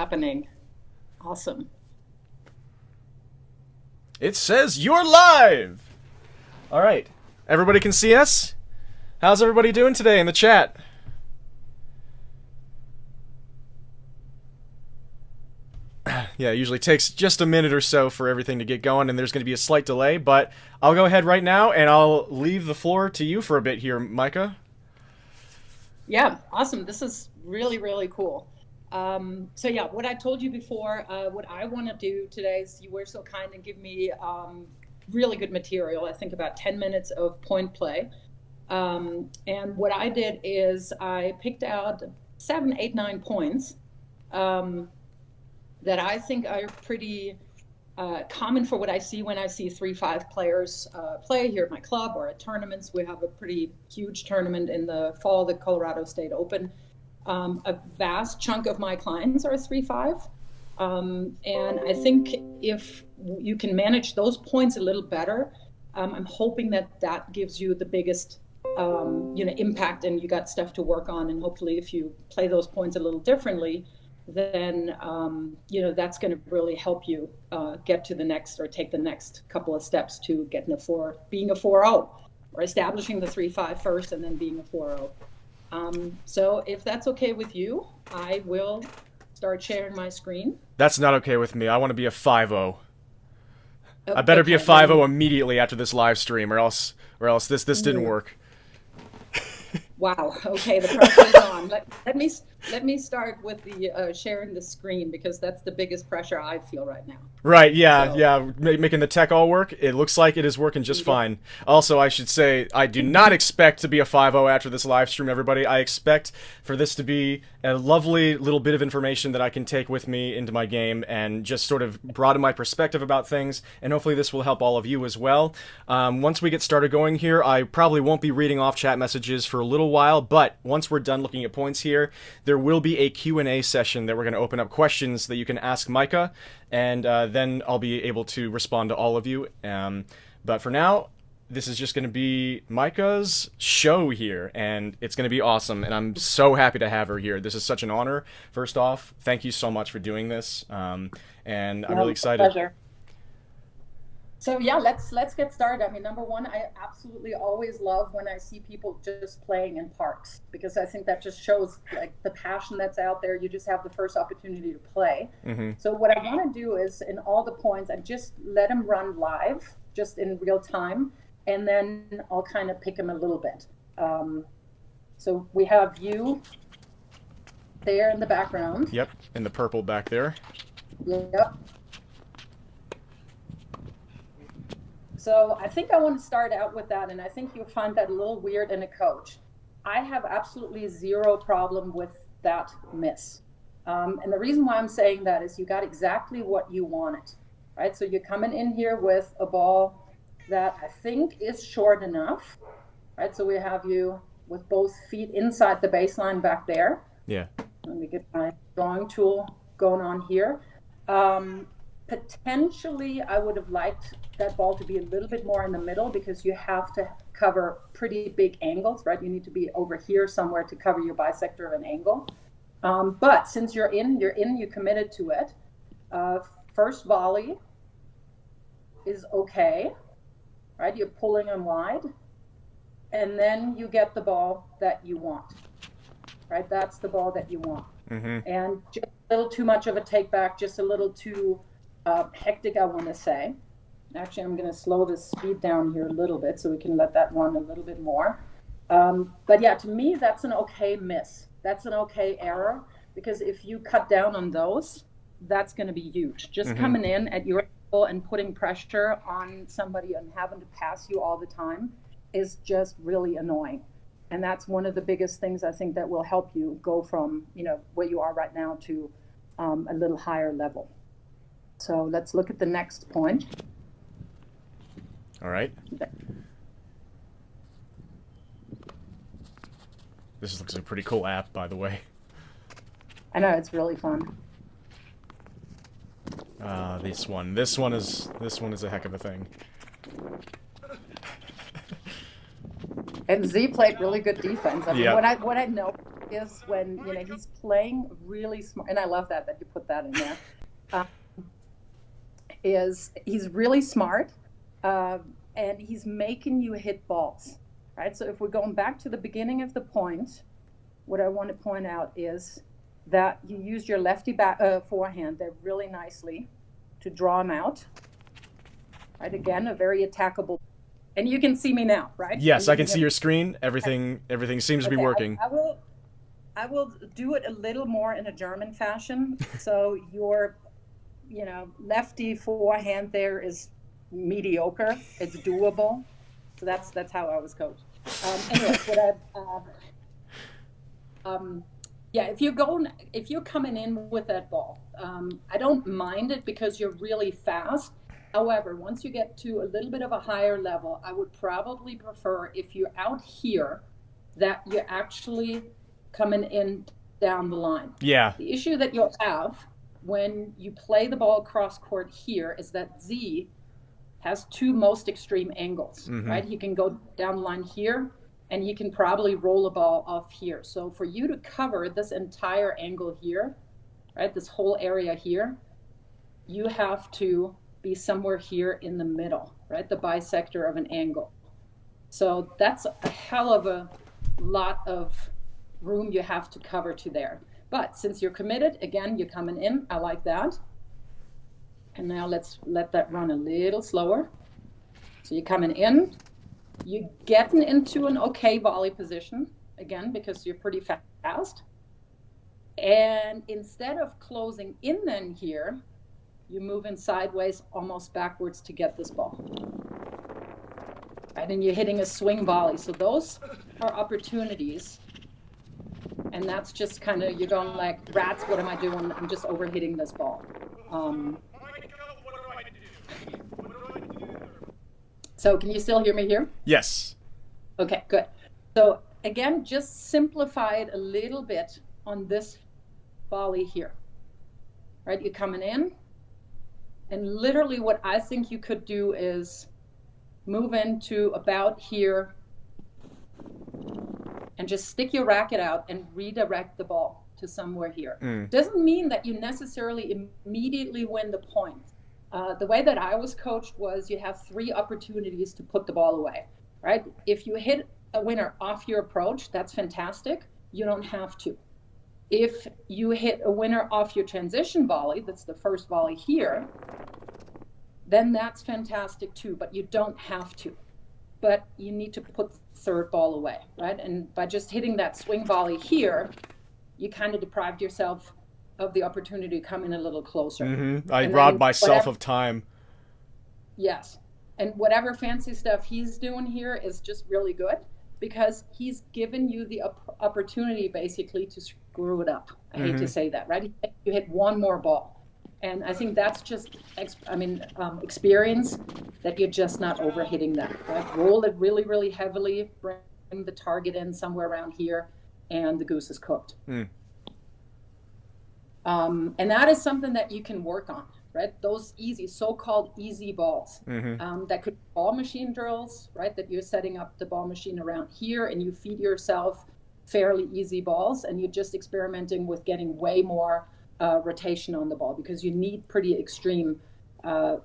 happening. Awesome. It says you're live! Alright. Everybody can see us? How's everybody doing today in the chat? Yeah, it usually takes just a minute or so for everything to get going, and there's going to be a slight delay, but I'll go ahead right now, and I'll leave the floor to you for a bit here, Meike. Yeah, awesome. This is really, really cool. So yeah, what I told you before, what I want to do today is you were so kind and give me really good material. I think about 10 minutes of point play. And what I did is I picked out 7, 8, 9 points that I think are pretty common for what I see when I see 3-5 players play here at my club or at tournaments. We have a pretty huge tournament in the fall, the Colorado State Open. A vast chunk of my clients are 3-5. And I think if you can manage those points a little better, I'm hoping that that gives you the biggest impact, and you got stuff to work on. And hopefully if you play those points a little differently, then that's going to really help you get to the next, or take the next couple of steps to getting being a 4-0, or establishing the 3-5 first and then being a 4-0. So if that's okay with you, I will start sharing my screen. That's not okay with me. I want to be a 5-0. I better be a 5-0 immediately after this live stream, or else this didn't work. Wow. Okay, the pressure's on. Let me start with the sharing the screen, because that's the biggest pressure I feel right now. Right, yeah, making the tech all work. It looks like it is working just fine. Also, I should say, I do not expect to be a 5-0 after this live stream, everybody. I expect for this to be a lovely little bit of information that I can take with me into my game and just sort of broaden my perspective about things, and hopefully this will help all of you as well. Once we get started going here, I probably won't be reading off chat messages for a little while, but once we're done looking at points here, there will be a Q&A session that we're going to open up questions that you can ask Meike, and then I'll be able to respond to all of you. But for now, this is just going to be Meike's show here, and it's going to be awesome, and I'm so happy to have her here. This is such an honor. First off, thank you so much for doing this, and I'm really excited. Pleasure. So yeah, let's get started. I mean, number one, I absolutely always love when I see people just playing in parks, because I think that just shows like the passion that's out there. You just have the first opportunity to play. Mm-hmm. So what I want to do is, in all the points, I just let them run live, just in real time, and then I'll kind of pick them a little bit. So we have you there in the background. Yep, in the purple back there. Yep. So I think I want to start out with that, and I think you'll find that a little weird in a coach. I have absolutely zero problem with that miss. And the reason why I'm saying that is you got exactly what you wanted, right? So you're coming in here with a ball that I think is short enough, right? So we have you with both feet inside the baseline back there. Yeah. Let me get my drawing tool going on here. Potentially, I would have liked that ball to be a little bit more in the middle, because you have to cover pretty big angles, right? You need to be over here somewhere to cover your bisector of an angle. But since you're in, you committed to it. First volley is okay, right? You're pulling them wide, and then you get the ball that you want, right? That's the ball that you want. Mm-hmm. And just a little too much of a take back, just a little too hectic, I want to say. Actually, I'm going to slow the speed down here a little bit so we can let that run a little bit more. But yeah, to me, that's an okay miss. That's an okay error, because if you cut down on those, that's going to be huge. Just coming in at your level and putting pressure on somebody and having to pass you all the time is just really annoying. And that's one of the biggest things I think that will help you go from, where you are right now to a little higher level. So let's look at the next point. All right. This looks like a pretty cool app, by the way. I know, it's really fun. This one is a heck of a thing. And Z played really good defense. I mean, what I know is when, he's playing really smart, and I love that you put that in there. Uh, is he's really smart, uh, and he's making you hit balls, right? So if we're going back to the beginning of the point, what I want to point out is that you use your lefty forehand there really nicely to draw him out. Right, again, a very attackable. And you can see me now, right? Yes, I can see your screen. Everything seems to be working. I will do it a little more in a German fashion. So your, lefty forehand there is mediocre. It's doable. So that's how I was coached. Anyways, if you're coming in with that ball, I don't mind it because you're really fast. However, once you get to a little bit of a higher level, I would probably prefer, if you're out here, that you're actually coming in down the line. Yeah. The issue that you'll have when you play the ball cross court here is that Z has two most extreme angles, right? He can go down the line here, and he can probably roll a ball off here. So for you to cover this entire angle here, right, this whole area here, you have to be somewhere here in the middle, right? The bisector of an angle. So that's a hell of a lot of room you have to cover to there. But since you're committed, again, you're coming in. I like that. And now let's let that run a little slower. So you're coming in, you're getting into an okay volley position, again, because you're pretty fast. And instead of closing in then here, you're moving sideways, almost backwards to get this ball. Right, and you're hitting a swing volley. So those are opportunities. And that's just kind of, you're going like, rats, what am I doing? I'm just overhitting this ball. So can you still hear me here? Yes. Okay, good. So again, just simplify it a little bit on this volley here. Right, you're coming in. And literally what I think you could do is move into about here and just stick your racket out and redirect the ball to somewhere here. Doesn't mean that you necessarily immediately win the point. The way that I was coached was you have 3 opportunities to put the ball away, right? If you hit a winner off your approach, that's fantastic. You don't have to. If you hit a winner off your transition volley, that's the first volley here, then that's fantastic too, but you don't have to. But you need to put the third ball away, right? And by just hitting that swing volley here, you kind of deprived yourself of the opportunity to come in a little closer. I robbed myself of time. Yes. And whatever fancy stuff he's doing here is just really good because he's given you the opportunity basically to screw it up. I hate to say that, right? You hit one more ball. And I think that's just, experience that you're just not overhitting that, right? Roll it really, really heavily, bring the target in somewhere around here, and the goose is cooked. And that is something that you can work on, right? Those easy, so-called easy balls. That could be ball machine drills, right? That you're setting up the ball machine around here and you feed yourself fairly easy balls and you're just experimenting with getting way more rotation on the ball because you need pretty extreme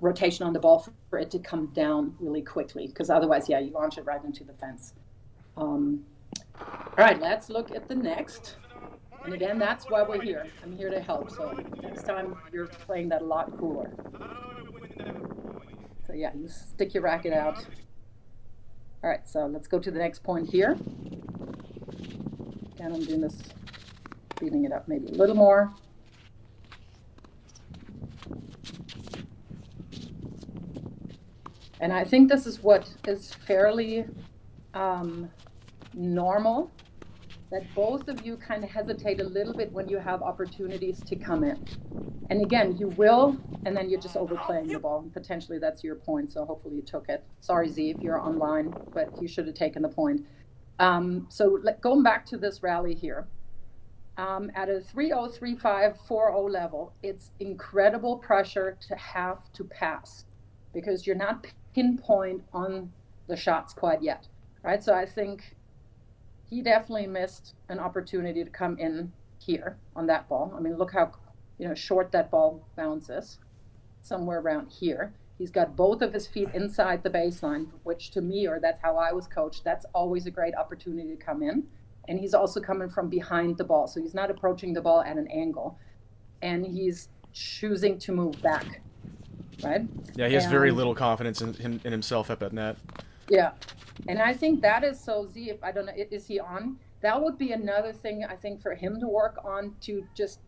rotation on the ball for it to come down really quickly because otherwise, you launch it right into the fence. All right, let's look at the next. And again, that's why we're here. I'm here to help. So next time you're playing that a lot cooler. So yeah, you stick your racket out. All right, so let's go to the next point here. Again, I'm doing this, speeding it up maybe a little more. And I think this is what is fairly normal, that both of you kind of hesitate a little bit when you have opportunities to come in. And again, you will, and then you're just overplaying the ball. Potentially that's your point, so hopefully you took it. Sorry, Z, if you're online, but you should have taken the point. So going back to this rally here, at a 3-0, 3-5, 4-0 level, it's incredible pressure to have to pass because you're not pinpoint on the shots quite yet, right? So I think he definitely missed an opportunity to come in here on that ball. I mean, look how, short that ball bounces, somewhere around here. He's got both of his feet inside the baseline, which to me, or that's how I was coached, that's always a great opportunity to come in. And he's also coming from behind the ball. So he's not approaching the ball at an angle. And he's choosing to move back, right? Yeah, he has very little confidence in himself up at net. Yeah. And I think that is so, Z, if I don't know, is he on? That would be another thing I think for him to work on, to just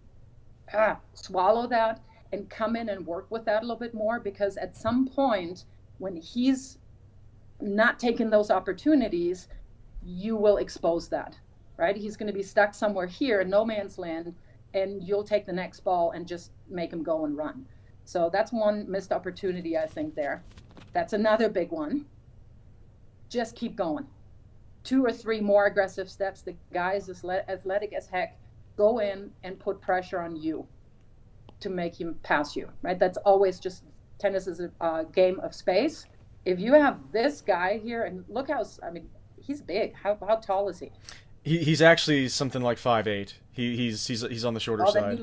swallow that and come in and work with that a little bit more, because at some point when he's not taking those opportunities, you will expose that, right? He's going to be stuck somewhere here in no man's land, and you'll take the next ball and just make him go and run. So that's one missed opportunity, I think, there. That's another big one. Just keep going. 2 or 3 more aggressive steps. The guy is athletic as heck. Go in and put pressure on you to make him pass you, right? That's always just, tennis is a game of space. If you have this guy here, and look how, I mean, he's big. How tall is he? He's actually something like 5'8". He's on the shorter Then side.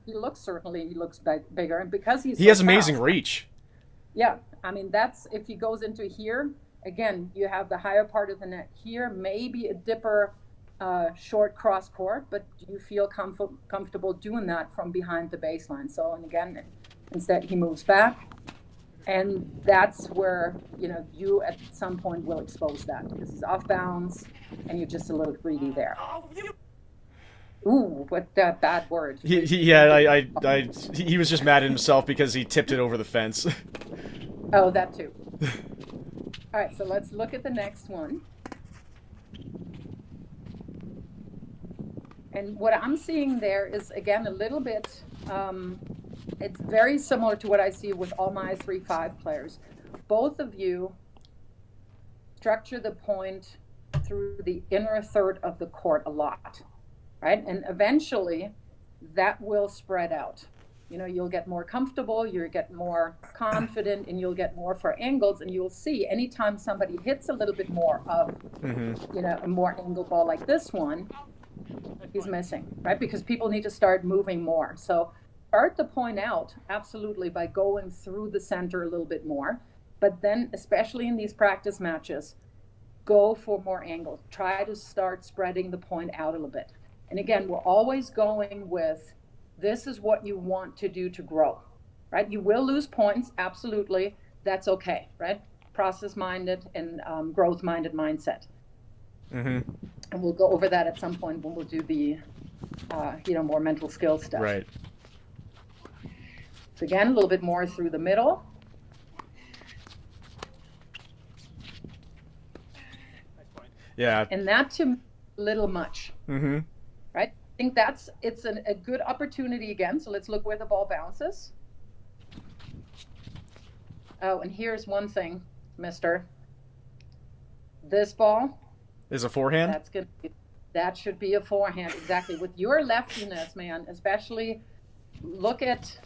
he looks bigger, and because he has amazing reach. Yeah, I mean, that's, if he goes into here, again, you have the higher part of the net here, maybe a dipper, short cross court, but you feel comfortable doing that from behind the baseline. So, and again, instead he moves back, and that's where, you at some point will expose that, because he's off bounds and you're just a little greedy there. Ooh, what that bad word. He was just mad at himself because he tipped it over the fence. Oh, that too. All right, so let's look at the next one. And what I'm seeing there is, again, a little bit, it's very similar to what I see with all my 3-5 players. Both of you structure the point through the inner third of the court a lot, right? And eventually that will spread out. You'll get more comfortable, you'll get more confident, and you'll get more for angles, and you'll see anytime somebody hits a little bit more of, a more angle ball like this one, he's missing, right? Because people need to start moving more. So start the point out, absolutely, by going through the center a little bit more. But then, especially in these practice matches, go for more angles. Try to start spreading the point out a little bit. And again, we're always going with, this is what you want to do to grow, right? You will lose points, absolutely. That's okay, right? Process-minded and growth-minded mindset. Mm-hmm. And we'll go over that at some point when we'll do the, more mental skill stuff. Right. So again, a little bit more through the middle. Yeah. And that to me, a little much. Mm-hmm. Right? I think it's a good opportunity again. So let's look where the ball bounces. Oh, and here's one thing, mister. This ball is a forehand? That should be a forehand, exactly. With your leftiness, man, especially, look at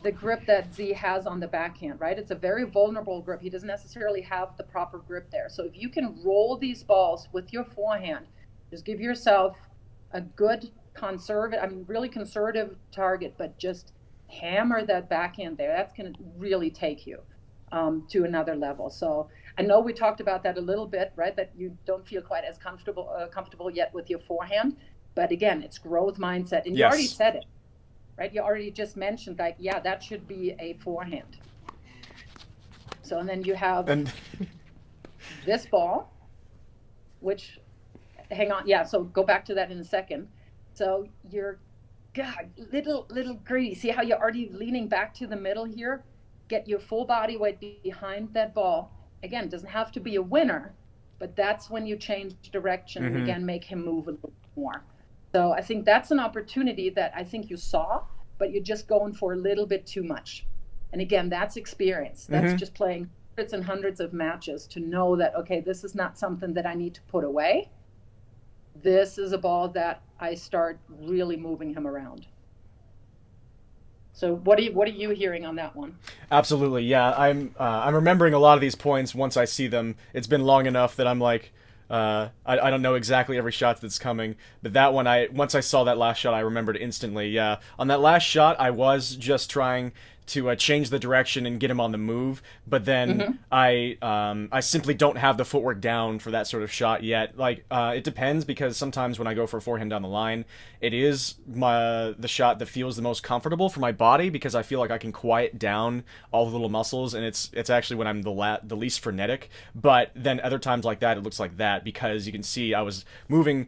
the grip that Z has on the backhand, right? It's a very vulnerable grip. He doesn't necessarily have the proper grip there. So if you can roll these balls with your forehand, just give yourself a good really conservative target, but just hammer that backhand there. That's going to really take you to another level. So I know we talked about that a little bit, right? That you don't feel quite as comfortable yet with your forehand. But again, it's growth mindset. And you already said it, right? You already just mentioned, that should be a forehand. So, and then you have this ball, which, hang on. Yeah, so go back to that in a second. So you're, little greedy. See how you're already leaning back to the middle here? Get your full body weight behind that ball. Again, it doesn't have to be a winner, but that's when you change direction and again, make him move a little more. So I think that's an opportunity that I think you saw, but you're just going for a little bit too much. And again, that's experience. That's just playing hundreds and hundreds of matches to know that, okay, this is not something that I need to put away. This is a ball that I start really moving him around. So what are you hearing on that one? Absolutely, yeah. I'm remembering a lot of these points once I see them. It's been long enough that I'm like, I don't know exactly every shot that's coming, but that one, once I saw that last shot, I remembered instantly. Yeah, on that last shot, I was just trying to change the direction and get him on the move, but then Hmm. I simply don't have the footwork down for that sort of shot yet. Like it depends, because sometimes when I go for a forehand down the line, it is the shot that feels the most comfortable for my body, because I feel like I can quiet down all the little muscles, and it's actually when I'm the least frenetic. But then other times like that, it looks like that, because you can see I was moving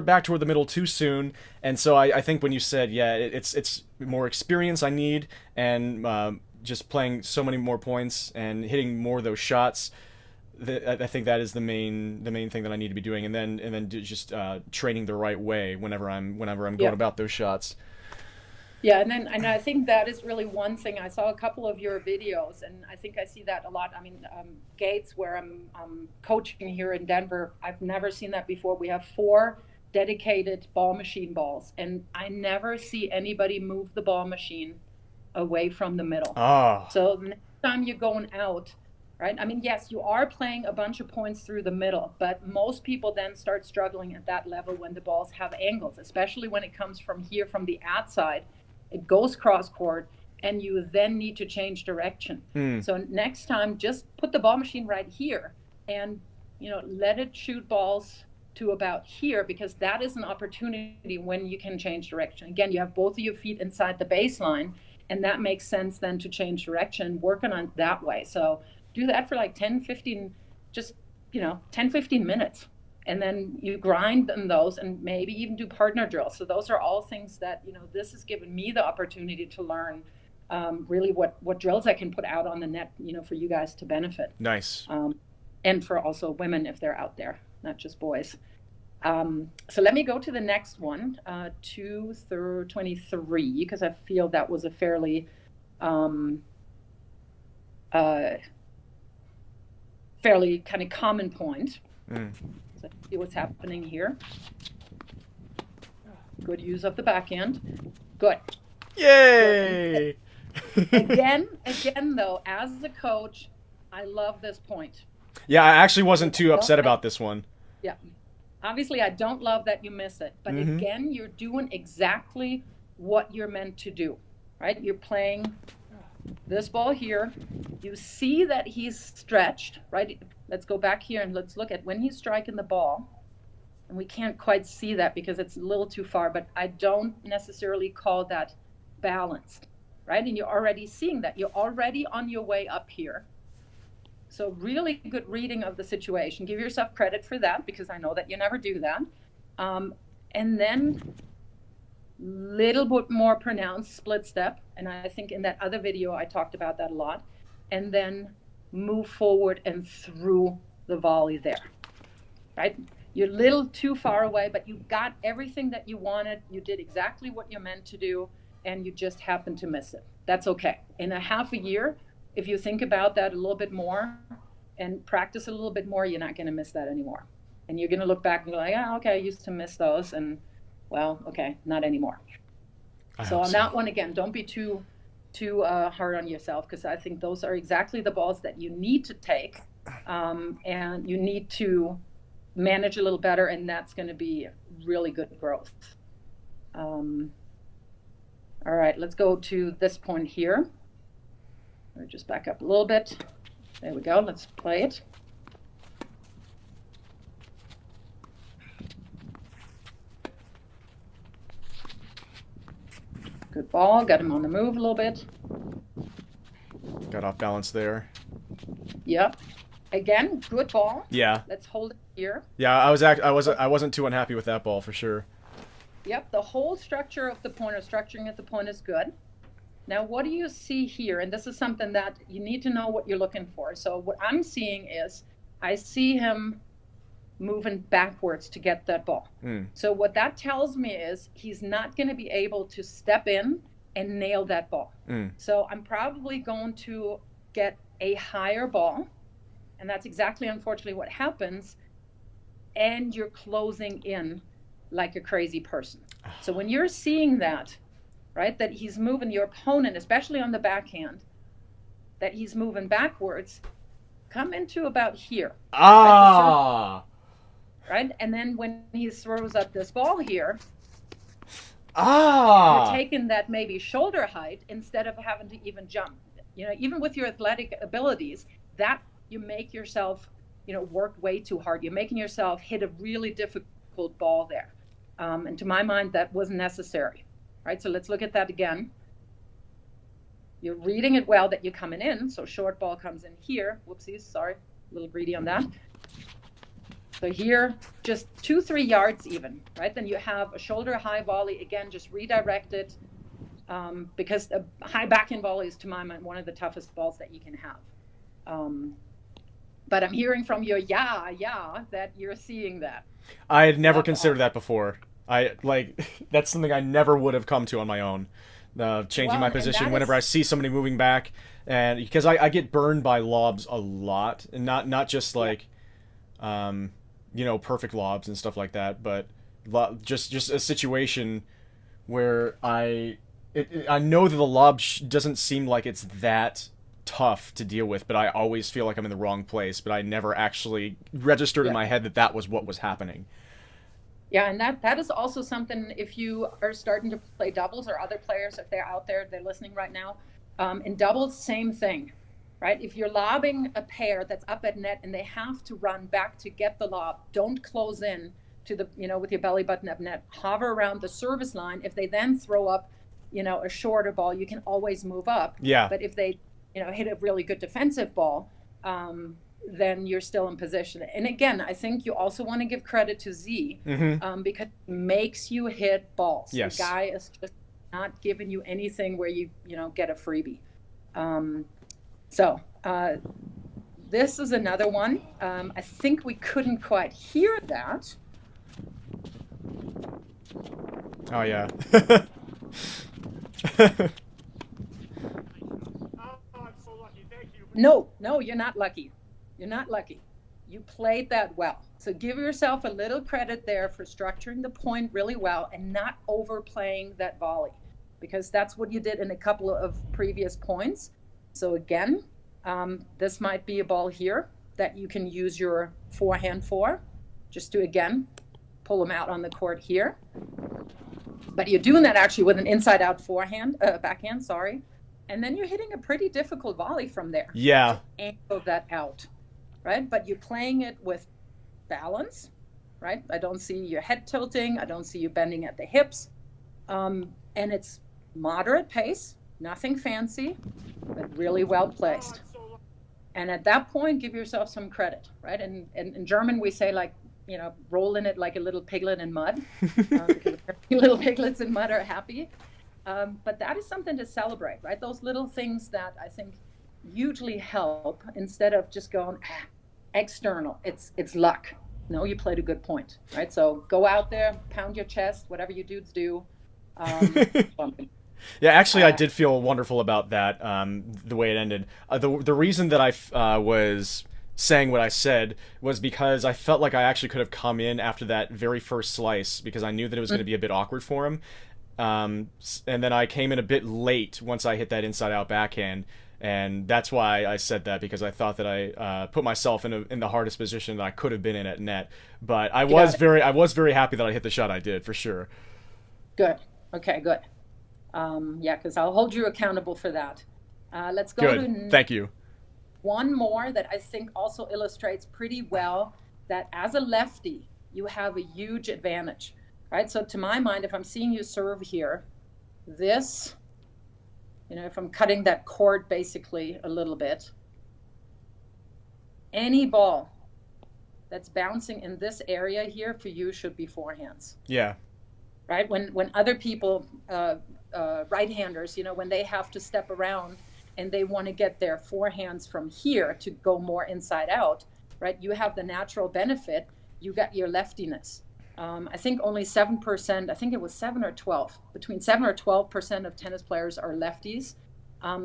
back toward the middle too soon. And so I think when you said, yeah, it's more experience I need, and just playing so many more points and hitting more of those shots, I think that is the main thing that I need to be doing, and then just training the right way whenever I'm going Yeah. about those shots. Yeah, and I think that is really one thing. I saw a couple of your videos, and I think I see that a lot. I mean, Gates, where I'm coaching here in Denver, I've never seen that before. We have four dedicated ball machine balls, and I never see anybody move the ball machine away from the middle. Ah, So the next time you're going out, right? I mean, yes, you are playing a bunch of points through the middle, but most people then start struggling at that level when the balls have angles, especially when it comes from here from the outside. It goes cross court, and you then need to change direction. hmm, So next time, just put the ball machine right here, and let it shoot balls to about here, because that is an opportunity when you can change direction. Again, you have both of your feet inside the baseline, and that makes sense then to change direction, working on it that way. So do that for like 10, 15, just 10, 15 minutes, and then you grind in those, and maybe even do partner drills. So those are all things that this has given me the opportunity to learn, really what drills I can put out on the net, for you guys to benefit, nice. and for also women if they're out there, not just boys. So let me go to the next one, 23, because I feel that was a um, uh, fairly kind of common point. Mm. So see what's happening here. Good use of the backhand. Good. Yay! Again, though, as a coach, I love this point. Yeah, I actually wasn't too Don't upset I- about this one. Yeah. Obviously, I don't love that you miss it, but Mm-hmm. again, you're doing exactly what you're meant to do, right? You're playing this ball here. You see that he's stretched, right? Let's go back here and let's look at when he's striking the ball. And we can't quite see that because it's a little too far, but I don't necessarily call that balanced, right? And you're already seeing that. You're already on your way up here. So really good reading of the situation. Give yourself credit for that, because I know that you never do that. And then little bit more pronounced split step. And I think in that other video, I talked about that a lot. And then move forward and through the volley there, right? You're a little too far away, but you got everything that you wanted. You did exactly what you're meant to do, and you just happened to miss it. That's okay. In a half a year, if you think about that a little bit more and practice a little bit more, you're not going to miss that anymore. And you're going to look back and go like, oh, okay, I used to miss those. And well, okay, not anymore. I So hope on so. that one, again, don't be too hard on yourself, because I think those are exactly the balls that you need to take, and you need to manage a little better, and that's going to be really good growth. All right, let's go to this point here. Or just back up a little bit. There we go. Let's play it. Good ball. Got him on the move a little bit. Got off balance there. Yep. Again, good ball. Yeah, Let's hold it here. yeah. I wasn't too unhappy with that ball for sure. Yep, the whole structure of the point, or structuring at the point, is good. Now, what do you see here? And this is something that you need to know what you're looking for. So what I'm seeing is, I see him moving backwards to get that ball. Mm. So what that tells me is he's not going to be able to step in and nail that ball. Mm. So I'm probably going to get a higher ball. And that's exactly, unfortunately, what happens. And you're closing in like a crazy person. So when you're seeing that, right, that he's moving your opponent, especially on the backhand, that he's moving backwards, come into about here. Ah. right? And then when he throws up this ball here, you're Ah. taking that maybe shoulder height instead of having to even jump. You know, even with your athletic abilities, that you make yourself, you know, work way too hard. You're making yourself hit a really difficult ball there. And to my mind, that wasn't necessary, right? So let's look at that again. You're reading it well that you're coming in. So short ball comes in here. Whoopsies, sorry, a little greedy on that. So here, just 2-3 yards even, right? Then you have a shoulder high volley, again, just redirect it, because a high backhand volley is, to my mind, one of the toughest balls that you can have. But I'm hearing from your yeah, that you're seeing that. I had never That's considered awesome. that before. That's something I never would have come to on my own. Changing Well, my and position that whenever I is, see somebody moving back, and because I get burned by lobs a lot, and not just yeah, like, perfect lobs and stuff like that, but just a situation where I know that the lob doesn't seem like it's that tough to deal with, but I always feel like I'm in the wrong place, but I never actually registered in yeah. my head that that was what was happening. Yeah, and that is also something, if you are starting to play doubles, or other players, if they're out there, they're listening right now. In doubles, same thing, right? If you're lobbing a pair that's up at net and they have to run back to get the lob, don't close in to the, with your belly button up net. Hover around the service line. If they then throw up, a shorter ball, you can always move up. Yeah. But if they, hit a really good defensive ball, then you're still in position. And again, I think you also want to give credit to Z, Mm-hmm. because it makes you hit balls. The Yes. guy is just not giving you anything where you get a freebie. So this is another one. I think we couldn't quite hear that. Oh yeah. No, you're not lucky. You're not lucky. You played that well. So give yourself a little credit there for structuring the point really well and not overplaying that volley, because that's what you did in a couple of previous points. So again, this might be a ball here that you can use your forehand for, just to, again, pull them out on the court here. But you're doing that actually with an inside-out backhand, sorry. And then you're hitting a pretty difficult volley from there. Yeah. Angle that out, right? But you're playing it with balance, right? I don't see your head tilting. I don't see you bending at the hips. And it's moderate pace, nothing fancy, but really well placed. And at that point, give yourself some credit, right? And in German, we say, like, roll in it like a little piglet in mud, because little piglets in mud are happy. But that is something to celebrate, right? Those little things that I think hugely help, instead of just going external. It's luck. No, you played a good point, right? So go out there, pound your chest, whatever you dudes do. Yeah, actually, I did feel wonderful about that, the way it ended. The reason that I was saying what I said was because I felt like I actually could have come in after that very first slice, because I knew that it was going to be a bit awkward for him. And then I came in a bit late once I hit that inside-out backhand, and that's why I said that, because I thought that I put myself in the hardest position that I could have been in at net. But I was very happy that I hit the shot I did, for sure. Good. Okay, good. Yeah, because I'll hold you accountable for that. Let's go Good. Thank you. one more that I think also illustrates pretty well that as a lefty, you have a huge advantage, right? So to my mind, if I'm seeing you serve here, this, if I'm cutting that cord basically a little bit, any ball that's bouncing in this area here for you should be forehands. Yeah. Right? When other people, right-handers, when they have to step around and they want to get their forehands from here to go more inside out, right? You have the natural benefit. You got your leftiness. I think only 7%, I think it was 7 or 12, between 7 or 12% of tennis players are lefties.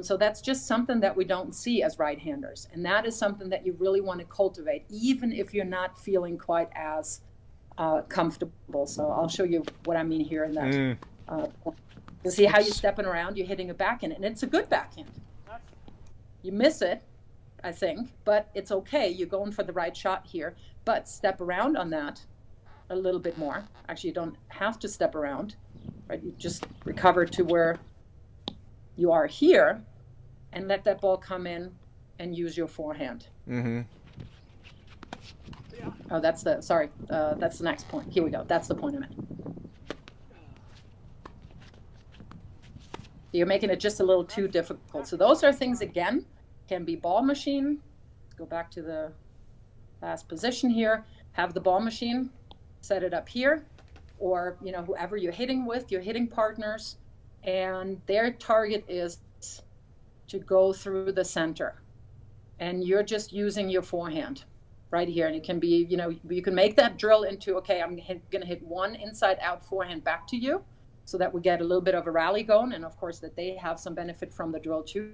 So that's just something that we don't see as right-handers. And that is something that you really want to cultivate, even if you're not feeling quite as comfortable. So I'll show you what I mean here in that. You see how you're stepping around, you're hitting a backhand, and it's a good backhand. You miss it, I think, but it's okay. You're going for the right shot here, but step around on that a little bit more. Actually, you don't have to step around, right? You just recover to where you are here and let that ball come in and use your forehand. Mm-hmm. Oh, that's the next point. Here we go. That's the point I'm at. You're making it just a little too difficult. So those are things, again, can be ball machine. Let's go back to the last position here. Have the ball machine, set it up here, or, you know, whoever you're hitting with, your hitting partners, and their target is to go through the center. And you're just using your forehand right here. And it can be, you know, you can make that drill into, okay, I'm going to hit one inside out forehand back to you so that we get a little bit of a rally going. And of course that they have some benefit from the drill too.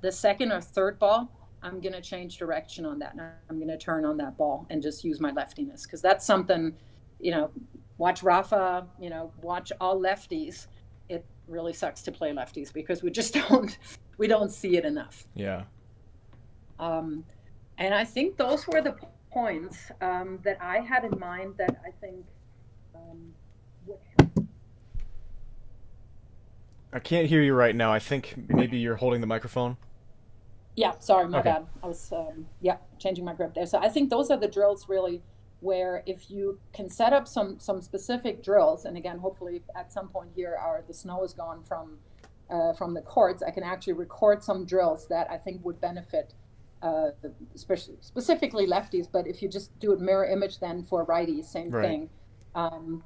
The second or third ball, I'm going to change direction on that. And I'm going to turn on that ball and just use my leftiness. Because that's something, you know, watch Rafa, you know, watch all lefties. It really sucks to play lefties because we just don't see it enough. Yeah. And I think those were the points that I had in mind that I think would help. I can't hear you right now. I think maybe you're holding the microphone. Yeah, sorry, my Okay. bad. I was, changing my grip there. So I think those are the drills really where if you can set up some specific drills, and again, hopefully at some point here, the snow is gone from the courts, I can actually record some drills that I think would benefit specifically lefties, but if you just do it mirror image then for righties, same Right. thing.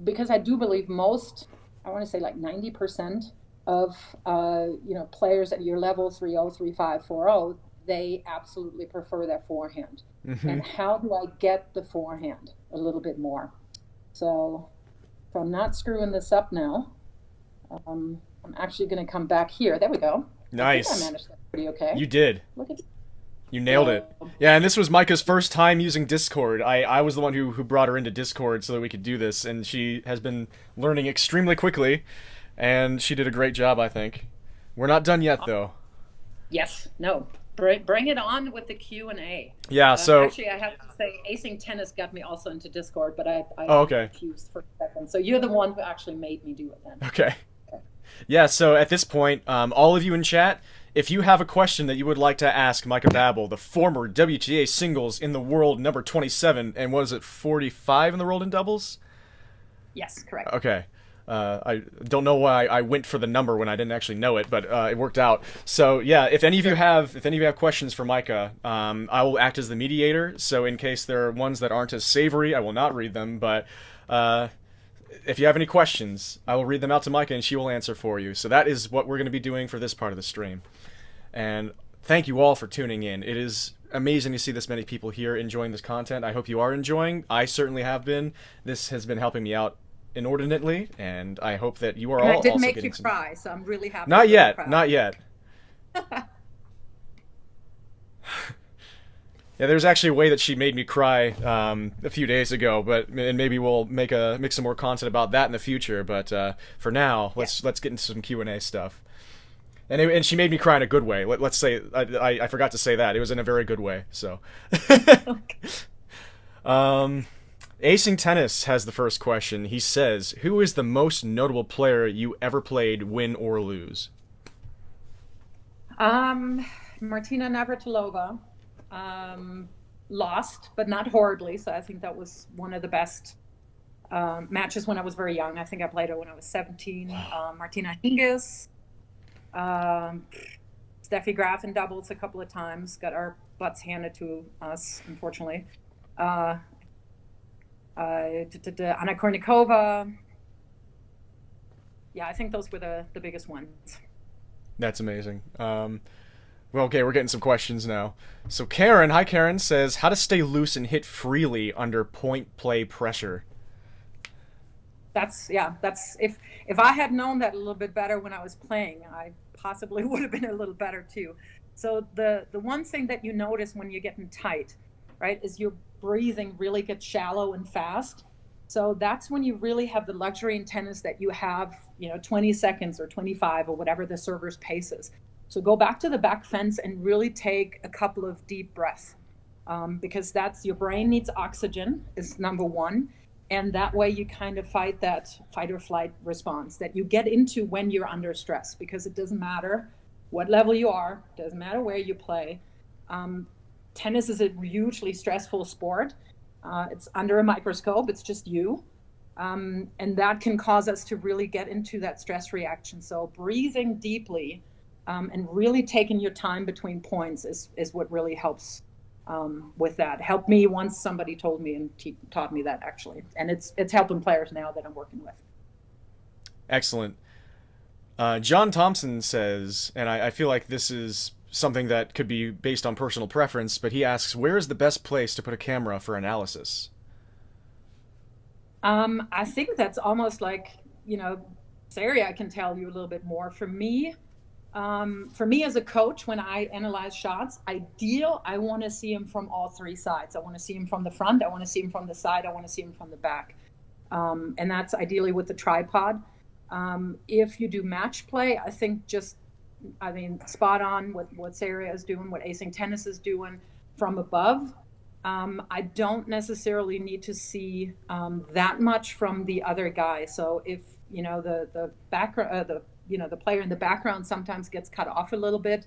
Because I do believe most, I want to say like 90% of players at your level 3-0, 3-5, 4-0, they absolutely prefer their forehand. Mm-hmm. And how do I get the forehand a little bit more? So if I'm not screwing this up now, I'm actually going to come back here. There we go. Nice. I think I managed that pretty okay. You did. Look at You nailed it. Yeah, and this was Micah's first time using Discord. I was the one who brought her into Discord so that we could do this, and she has been learning extremely quickly, and she did a great job, I think. We're not done yet, though. Yes. No. Bring it on with the Q&A. Yeah, so... Actually, I have to say, Acing Tennis got me also into Discord, but I okay. confused for a second. So you're the one who actually made me do it then. Okay. Yeah, so at this point, all of you in chat, if you have a question that you would like to ask Meike Babel, the former WTA singles in the world number 27, and was it 45 in the world in doubles? Yes, correct. Okay. I don't know why I went for the number when I didn't actually know it, but it worked out. So yeah, if any of you have questions for Meike, I will act as the mediator. So in case there are ones that aren't as savory, I will not read them. But if you have any questions, I will read them out to Meike, and she will answer for you. So that is what we're going to be doing for this part of the stream. And thank you all for tuning in. It is amazing to see this many people here enjoying this content. I hope you are enjoying. I certainly have been. This has been helping me out inordinately, and I hope that you are all also getting some... I didn't make you cry, so I'm really happy. Not yet. Not yet. Yeah, there's actually a way that she made me cry a few days ago, and maybe we'll make some more content about that in the future. But for now, let's get into some Q&A stuff. And she made me cry in a good way. Let's say I forgot to say that it was in a very good way. So, Acing Tennis has the first question. He says, "Who is the most notable player you ever played, win or lose?" Martina Navratilova. Lost, but not horribly. So I think that was one of the best matches when I was very young. I think I played her when I was 17. Martina Hingis, Steffi Graf in doubles a couple of times. Got our butts handed to us, unfortunately. Anna Kournikova. Yeah, I think those were the biggest ones. That's amazing. Well, okay, we're getting some questions now. So Karen, hi Karen, says, how to stay loose and hit freely under point play pressure. That's if I had known that a little bit better when I was playing, I possibly would have been a little better too. So the one thing that you notice when you're getting tight, right, is your breathing really gets shallow and fast. So that's when you really have the luxury in tennis that you have, 20 seconds or 25 or whatever the server's pace is. So go back to the back fence and really take a couple of deep breaths, because that's your brain needs oxygen is number one. And that way you kind of fight that fight or flight response that you get into when you're under stress, because it doesn't matter what level you are, doesn't matter where you play. Tennis is a hugely stressful sport. It's under a microscope, it's just you. And that can cause us to really get into that stress reaction. So breathing deeply, and really taking your time between points is what really helps with that. Helped me once somebody told me and taught me that, actually. And it's helping players now that I'm working with. Excellent. John Thompson says, and I feel like this is something that could be based on personal preference, but he asks, where is the best place to put a camera for analysis? I think that's almost like, Seirea can tell you a little bit more. For me as a coach, when I analyze shots, I want to see him from all three sides. I want to see him from the front, I want to see him from the side, I want to see him from the back. And that's ideally with the tripod. If you do match play, I think spot on with what Seirea is doing, what Acing Tennis is doing from above. I don't necessarily need to see that much from the other guy. So if the background, the player in the background sometimes gets cut off a little bit,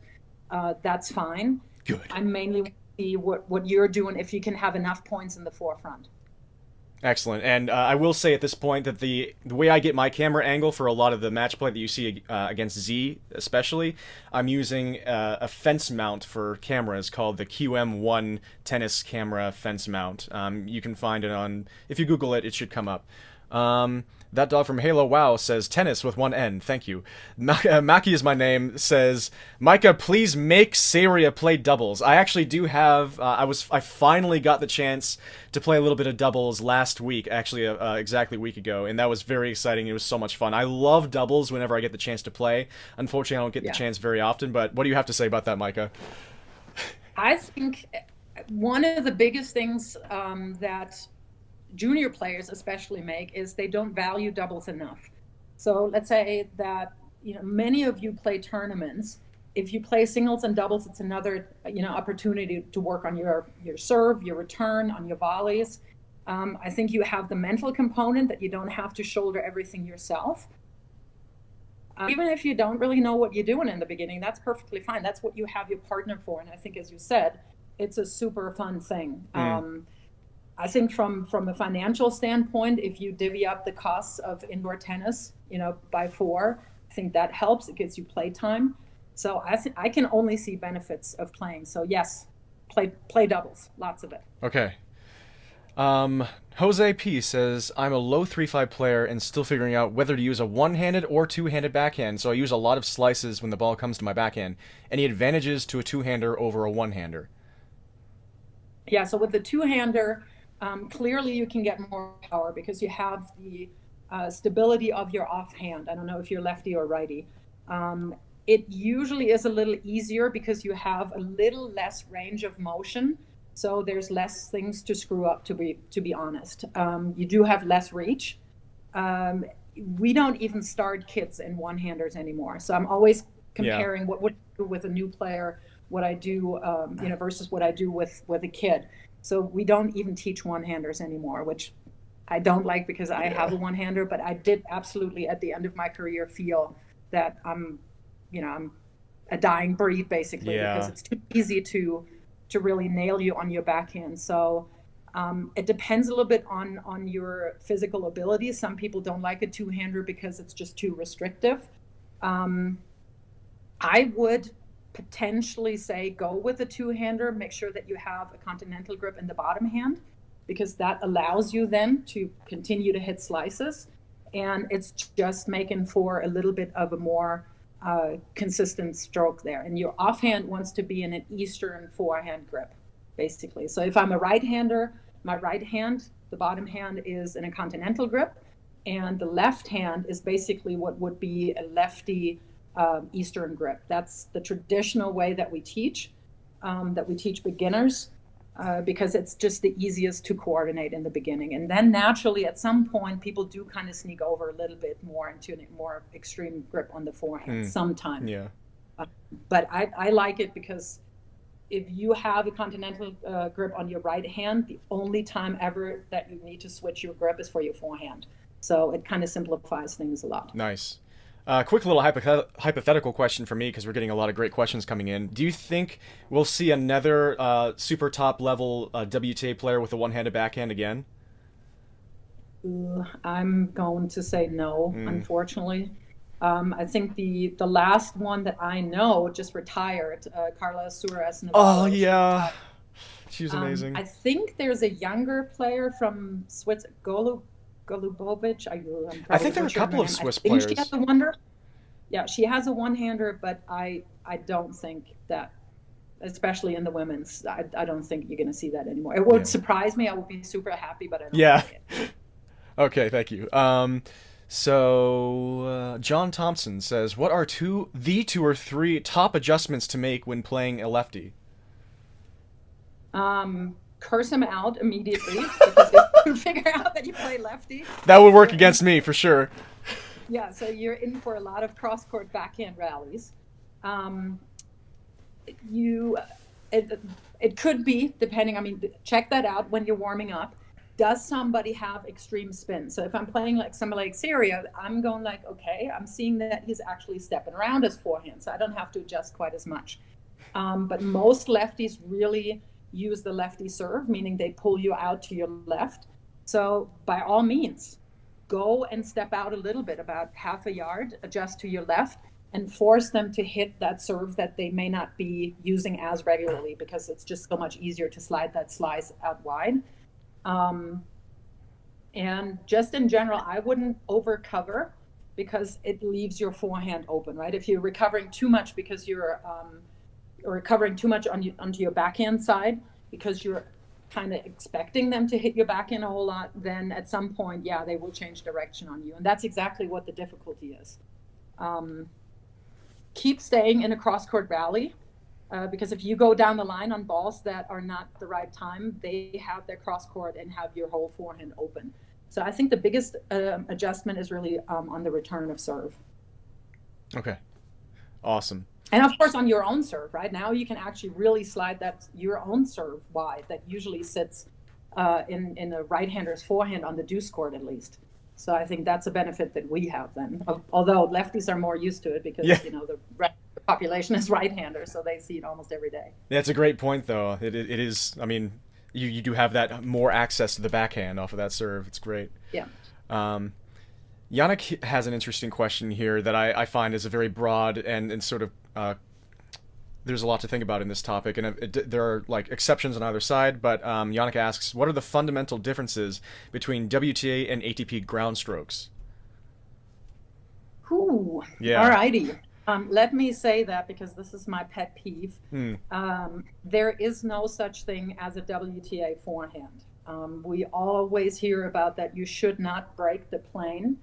that's fine. Good. I mainly want to see what you're doing, if you can have enough points in the forefront. Excellent. And I will say at this point that the way I get my camera angle for a lot of the match play that you see against Z especially, I'm using a fence mount for cameras called the QM1 tennis camera fence mount. You can find it on, if you Google it, it should come up. That dog from Halo WoW says tennis with one N. Thank you. Maki is my name. Says, Meike, please make Seirea play doubles. I actually do have. I finally got the chance to play a little bit of doubles last week. Actually, exactly a week ago, and that was very exciting. It was so much fun. I love doubles whenever I get the chance to play. Unfortunately, I don't get the chance very often. But what do you have to say about that, Meike? I think one of the biggest things that junior players especially make is they don't value doubles enough. So let's say that many of you play tournaments. If you play singles and doubles, it's another opportunity to work on your serve, your return, on your volleys. I think you have the mental component that you don't have to shoulder everything yourself. Even if you don't really know what you're doing in the beginning, that's perfectly fine. That's what you have your partner for. And I think, as you said, it's a super fun thing. I think from a financial standpoint, if you divvy up the costs of indoor tennis, by 4, I think that helps. It gives you play time. So I can only see benefits of playing. So yes, play doubles, lots of it. Okay. Jose P says, I'm a low 3-5 player and still figuring out whether to use a one-handed or two-handed backhand, so I use a lot of slices when the ball comes to my backhand. Any advantages to a two-hander over a one-hander? Yeah, so with the two-hander, clearly you can get more power because you have the stability of your offhand. I don't know if you're lefty or righty. It usually is a little easier because you have a little less range of motion. So there's less things to screw up, to be honest. You do have less reach. We don't even start kids in one-handers anymore. So I'm always comparing what would I do with a new player, what I do, versus what I do with a kid. So we don't even teach one-handers anymore, which I don't like because I have a one-hander, but I did absolutely at the end of my career feel that I'm a dying breed basically because it's too easy to really nail you on your backhand. So it depends a little bit on your physical abilities. Some people don't like a two-hander because it's just too restrictive. I would potentially say go with a two-hander, make sure that you have a continental grip in the bottom hand because that allows you then to continue to hit slices, and it's just making for a little bit of a more consistent stroke there. And your offhand wants to be in an Eastern forehand grip, basically. So if I'm a right-hander, my right hand, the bottom hand is in a continental grip, and the left hand is basically what would be a lefty Eastern grip. That's the traditional way that we teach beginners because it's just the easiest to coordinate in the beginning. And then naturally, at some point, people do kind of sneak over a little bit more into a more extreme grip on the forehand sometimes. Yeah. But I like it because if you have a continental grip on your right hand, the only time ever that you need to switch your grip is for your forehand. So it kind of simplifies things a lot. Nice. Quick little hypothetical question for me because we're getting a lot of great questions coming in. Do you think we'll see another super top level WTA player with a one-handed backhand again? I'm going to say no, Mm. unfortunately. I think the last one that I know just retired, Carla Suarez Oh Navarro. She yeah, retired. she was amazing. I think there's a younger player from Switzerland, Golubovic. I'm I probably think there are a butchering her couple of name. I Swiss think she has players. a wonder. Yeah, she has a one-hander, but I don't think that, especially in the women's, I don't think you're going to see that anymore. It would Yeah. surprise me. I would be super happy, but I don't Yeah. see it. Okay, thank you. John Thompson says, "What are two or three top adjustments to make when playing a lefty?" Curse him out immediately because if you figure out that you play lefty, That would work you're in against me for sure. yeah, so you're in for a lot of cross-court backhand rallies. Um, you it, it could be depending. I mean, check that out when you're warming up. Does somebody have extreme spin? So if I'm playing like somebody like Seirea, I'm going like, okay, I'm seeing that he's actually stepping around his forehand, so I don't have to adjust quite as much. But most lefties really use the lefty serve, meaning they pull you out to your left. So by all means, go and step out a little bit, about half a yard, adjust to your left, and force them to hit that serve that they may not be using as regularly because it's just so much easier to slide that slice out wide. Um, and just in general, I wouldn't overcover because it leaves your forehand open, right? If you're recovering too much because you're or recovering too much onto your backhand side because you're kind of expecting them to hit your backhand a whole lot, then at some point, yeah, they will change direction on you. And that's exactly what the difficulty is. Um, Keep staying in a cross-court rally because if you go down the line on balls that are not the right time, they have their cross-court and have your whole forehand open. So I think the biggest adjustment is really on the return of serve. Okay. Awesome. And of course, on your own serve, right? Now you can actually really slide that your own serve wide that usually sits in a right-hander's forehand on the deuce court at least. So I think that's a benefit that we have then. Although lefties are more used to it because, Yeah. the population is right-handers, so they see it almost every day. That's a great point, though. It is. I mean, you do have that more access to the backhand off of that serve. It's great. Yeah. Um, Yannick has an interesting question here that I find is a very broad and sort of there's a lot to think about in this topic, and there are like exceptions on either side. But Yannick asks, what are the fundamental differences between WTA and ATP ground strokes? Ooh, Yeah. all righty. Let me say that because this is my pet peeve. Mm. There is no such thing as a WTA forehand. We always hear about that you should not break the plane,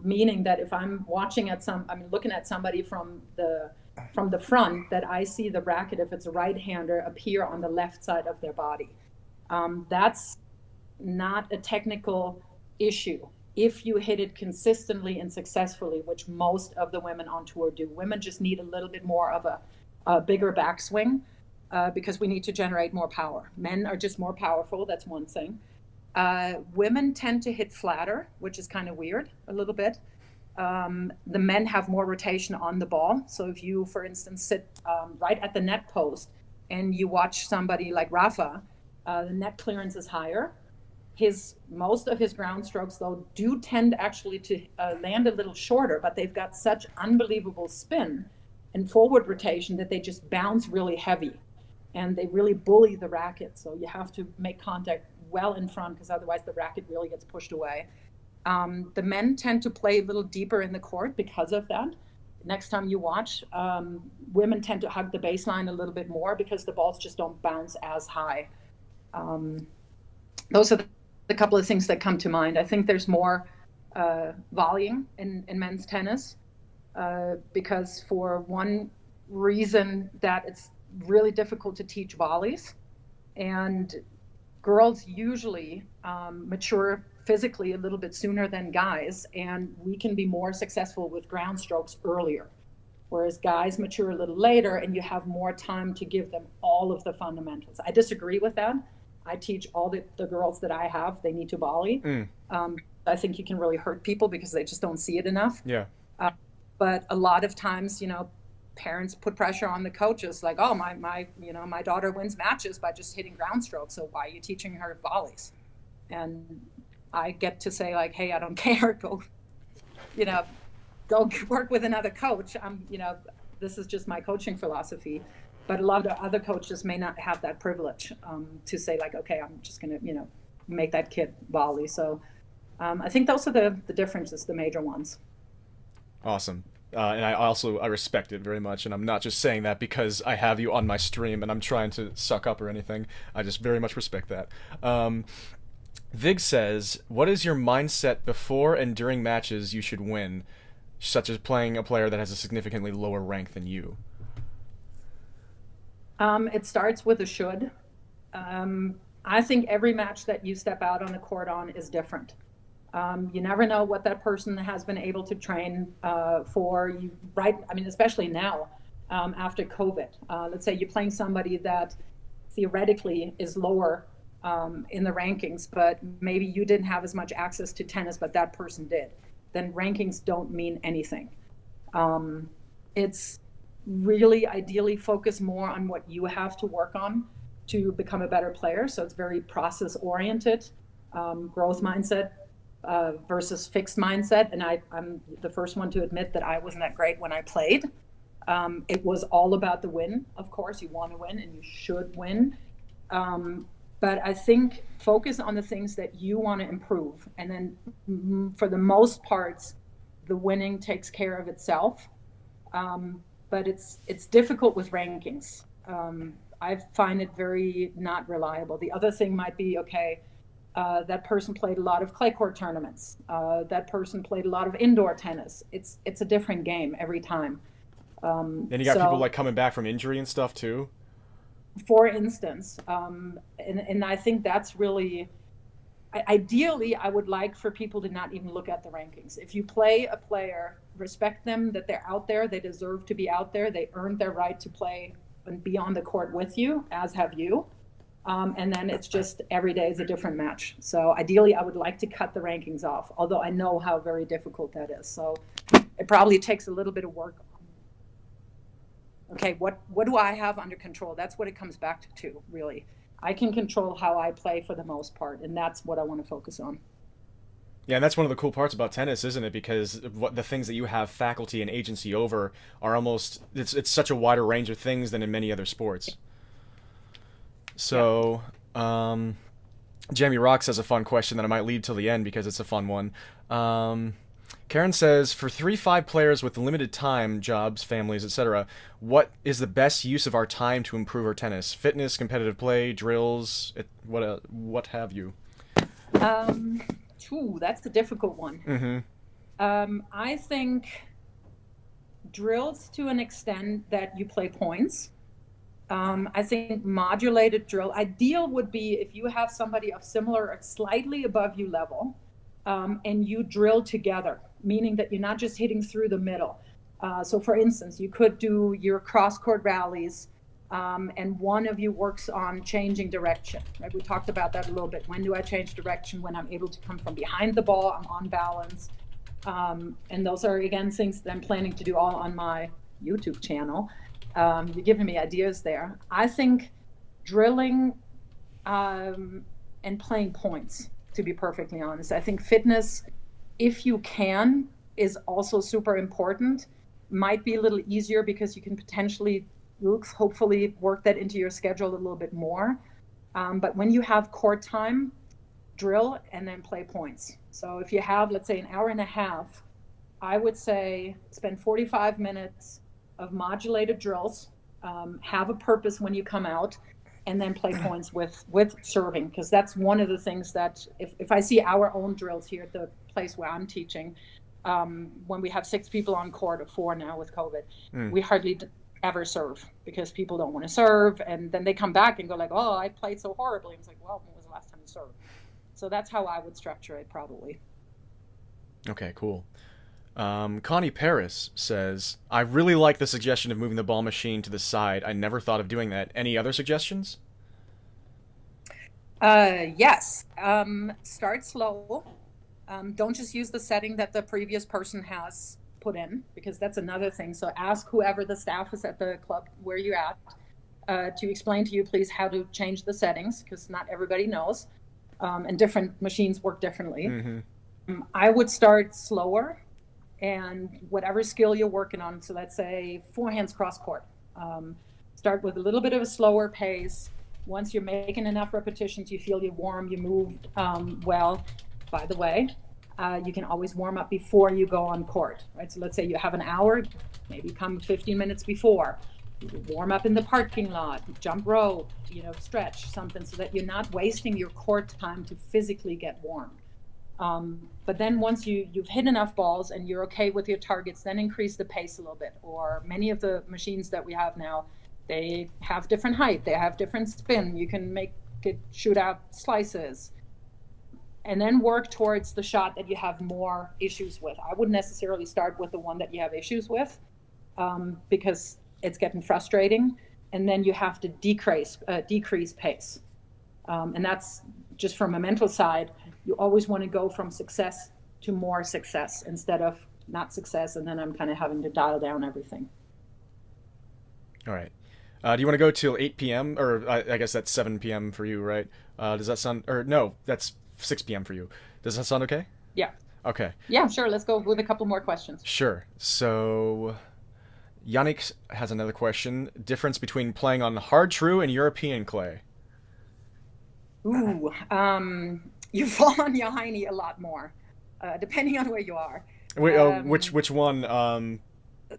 meaning that if I'm looking at somebody from the front, that I see the racket, if it's a right-hander, appear on the left side of their body. That's not a technical issue. If you hit it consistently and successfully, which most of the women on tour do. Women just need a little bit more of a bigger backswing because we need to generate more power. Men are just more powerful, that's one thing. Women tend to hit flatter, which is kind of weird a little bit. The men have more rotation on the ball. So if you, for instance, sit right at the net post and you watch somebody like Rafa, the net clearance is higher. Most of his ground strokes, though, do tend actually to land a little shorter, but they've got such unbelievable spin and forward rotation that they just bounce really heavy and they really bully the racket. So you have to make contact well in front because otherwise the racket really gets pushed away. The men tend to play a little deeper in the court because of that. Next time you watch, women tend to hug the baseline a little bit more because the balls just don't bounce as high. Those are the couple of things that come to mind. I think there's more volume in men's tennis because for one reason that it's really difficult to teach volleys, and girls usually mature physically a little bit sooner than guys, and we can be more successful with ground strokes earlier. whereas guys mature a little later and you have more time to give them all of the fundamentals. I disagree with that. I teach all the girls that I have, they need to volley. I think you can really hurt people because they just don't see it enough. Yeah. But a lot of times, parents put pressure on the coaches, like, oh, my daughter wins matches by just hitting ground strokes, so why are you teaching her volleys? And I get to say, like, hey, I don't care. Go work with another coach. This is just my coaching philosophy. But a lot of other coaches may not have that privilege to say, like, okay, I'm just going to, make that kid volley. So I think those are the differences, the major ones. Awesome. And I respect it very much, and I'm not just saying that because I have you on my stream and I'm trying to suck up or anything. I just very much respect that. Vig says, what is your mindset before and during matches you should win, such as playing a player that has a significantly lower rank than you? It starts with a should. I think every match that you step out on the court on is different. You never know what that person has been able to train for. Especially now after COVID. Let's say you're playing somebody that theoretically is lower in the rankings, but maybe you didn't have as much access to tennis, but that person did. Then rankings don't mean anything. It's really ideally focus more on what you have to work on to become a better player. So it's very process oriented, growth mindset versus fixed mindset. And I'm the first one to admit that I wasn't that great when I played. It was all about the win. Of course, you want to win and you should win. But I think focus on the things that you want to improve. And then for the most parts, the winning takes care of itself. But it's difficult with rankings. I find it very not reliable. The other thing might be, okay, that person played a lot of clay court tournaments. That person played a lot of indoor tennis. It's a different game every time. Then you got people like coming back from injury and stuff too. For instance, and I think that's really, ideally, I would like for people to not even look at the rankings. If you play a player, respect them, that they're out there, they deserve to be out there, they earned their right to play and be on the court with you, as have you. And then it's just every day is a different match. So ideally, I would like to cut the rankings off, although I know how very difficult that is. So it probably takes a little bit of work. Okay, what do I have under control? That's what it comes back to, really. I can control how I play for the most part, and that's what I want to focus on. Yeah, and that's one of the cool parts about tennis, isn't it? Because the things that you have faculty and agency over are almost, it's such a wider range of things than in many other sports. So, Jamie Rocks has a fun question that I might leave till the end because it's a fun one. Karen says, for 3-5 players with limited time, jobs, families, etc., what is the best use of our time to improve our tennis? Fitness, competitive play, drills, what have you? That's the difficult one. Mm-hmm. I think drills to an extent that you play points. I think modulated drill. Ideal would be if you have somebody of similar or slightly above you level, and you drill together, meaning that you're not just hitting through the middle. So for instance, you could do your cross-court rallies, and one of you works on changing direction. Right? We talked about that a little bit. When do I change direction? When I'm able to come from behind the ball, I'm on balance. And those are, again, things that I'm planning to do all on my YouTube channel. You're giving me ideas there. I think drilling and playing points, to be perfectly honest. I think fitness, if you can, is also super important. Might be a little easier because you can potentially, hopefully, work that into your schedule a little bit more. But when you have court time, drill and then play points. So if you have, let's say, an hour and a half, I would say spend 45 minutes of modulated drills, have a purpose when you come out, and then play points with serving, because that's one of the things that if I see our own drills here at the place where I'm teaching, when we have 6 people on court, or 4 now with COVID, we hardly ever serve because people don't want to serve, and then they come back and go like, oh, I played so horribly. And it's like, well, when was the last time you served? So that's how I would structure it, probably. Okay, cool. Connie Paris says, I really like the suggestion of moving the ball machine to the side. I never thought of doing that. Any other suggestions? Yes. Start slow. Don't just use the setting that the previous person has put in, because that's another thing. So ask whoever the staff is at the club where you're at to explain to you, please, how to change the settings, because not everybody knows. And different machines work differently. I would start slower, and whatever skill you're working on, so let's say forehands cross court, start with a little bit of a slower pace. Once you're making enough repetitions, you feel you warm, you move well. By the way, you can always warm up before you go on court, right? So let's say you have an hour, maybe come 15 minutes before. You warm up in the parking lot, jump rope, stretch something, so that you're not wasting your court time to physically get warm. But then once you've hit enough balls and you're okay with your targets, then increase the pace a little bit. Or many of the machines that we have now, they have different height, they have different spin. You can make it shoot out slices. And then work towards the shot that you have more issues with. I wouldn't necessarily start with the one that you have issues with, because it's getting frustrating. And then you have to decrease pace. And that's just from a mental side. You always want to go from success to more success instead of not success, and then I'm kind of having to dial down everything. All right. Do you want to go till 8 p.m.? Or I guess that's 7 p.m. for you, right? Does that sound... Or no, that's 6 p.m. for you. Does that sound okay? Yeah. Okay. Yeah, sure. Let's go with a couple more questions. Sure. So Yannick has another question. Difference between playing on hard true and European clay. Ooh, you fall on your hiney a lot more, depending on where you are. Wait, which one?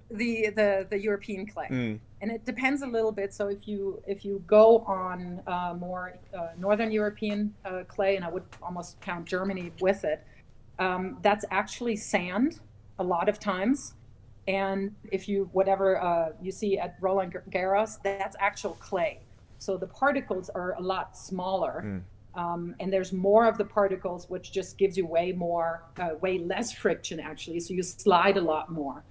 The European clay, and it depends a little bit. So if you go on more Northern European clay, and I would almost count Germany with it, that's actually sand a lot of times. And if whatever you see at Roland Garros, that's actual clay. So the particles are a lot smaller, and there's more of the particles, which just gives you way less friction actually. So you slide a lot more.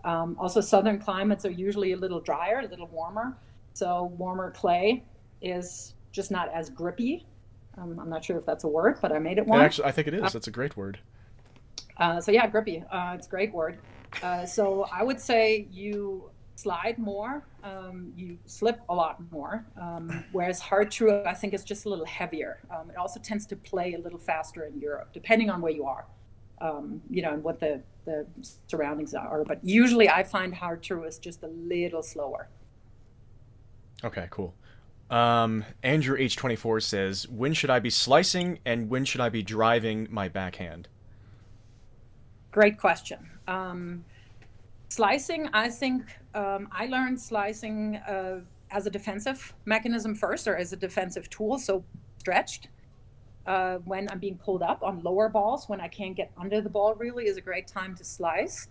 Also, southern climates are usually a little drier, a little warmer. So warmer clay is just not as grippy. I'm not sure if that's a word, but I made it one. Actually, I think it is. That's a great word. So yeah, grippy. It's a great word. So I would say you slide more, you slip a lot more, whereas hard true, I think, is just a little heavier. It also tends to play a little faster in Europe, depending on where you are, and what the surroundings are. But usually I find hard true is just a little slower. Okay, cool. Andrew H24 says, when should I be slicing and when should I be driving my backhand? Great question. Slicing, I think I learned slicing as a defensive mechanism first, or as a defensive tool. So stretched when I'm being pulled up on lower balls, when I can't get under the ball really is a great time to slice.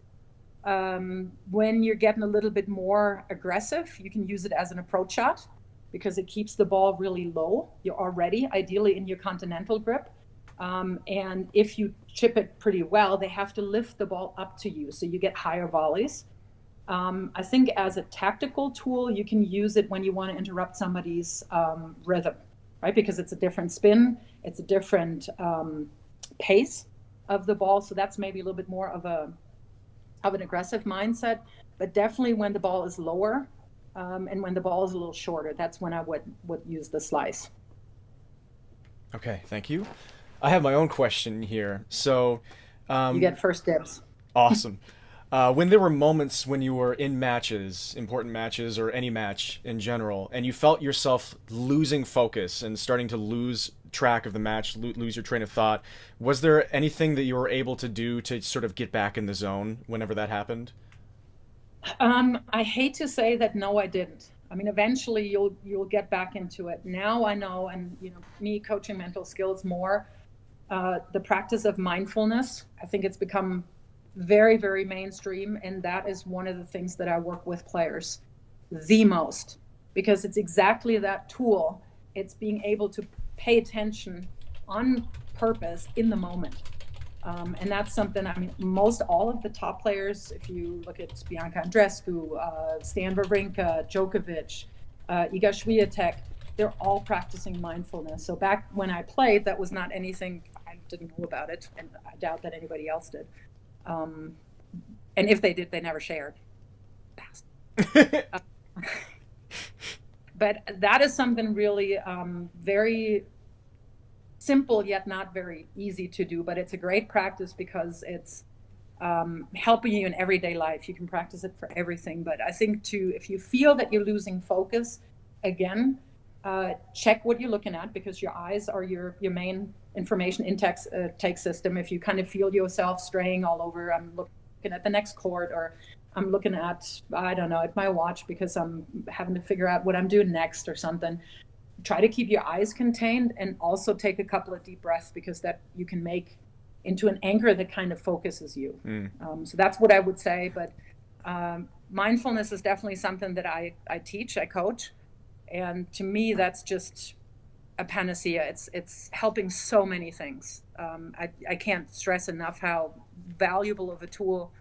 When you're getting a little bit more aggressive, you can use it as an approach shot because it keeps the ball really low. You're already ideally in your continental grip. And if you chip it pretty well, they have to lift the ball up to you, so you get higher volleys. I think as a tactical tool, you can use it when you want to interrupt somebody's rhythm, right? Because it's a different spin, it's a different pace of the ball, so that's maybe a little bit more of an aggressive mindset. But definitely when the ball is lower and when the ball is a little shorter, that's when I would use the slice. Okay, thank you. I have my own question here. So, you get first dibs. Awesome. When there were moments when you were in matches, important matches, or any match in general, and you felt yourself losing focus and starting to lose track of the match, lose your train of thought, was there anything that you were able to do to sort of get back in the zone whenever that happened? I hate to say that, no, I didn't. I mean, eventually you'll get back into it. Now I know, and me coaching mental skills more, the practice of mindfulness, I think it's become very, very mainstream, and that is one of the things that I work with players the most, because it's exactly that tool. It's being able to pay attention on purpose in the moment. And that's something, I mean, most all of the top players, if you look at Bianca Andreescu, Stan Wawrinka, Djokovic, Iga Swiatek, they're all practicing mindfulness. So back when I played, that was not anything, I didn't know about it, and I doubt that anybody else did. And if they did, they never shared. But that is something really very simple, yet not very easy to do. But it's a great practice because it's helping you in everyday life. You can practice it for everything. But I think if you feel that you're losing focus, again, check what you're looking at, because your eyes are your main information intake system. If you kind of feel yourself straying all over, I'm looking at the next court, or I'm looking at, I don't know, at my watch because I'm having to figure out what I'm doing next or something. Try to keep your eyes contained, and also take a couple of deep breaths, because that you can make into an anchor that kind of focuses you. So that's what I would say. But mindfulness is definitely something that I teach, I coach. And to me, that's just a panacea. It's helping so many things. I can't stress enough how valuable of a tool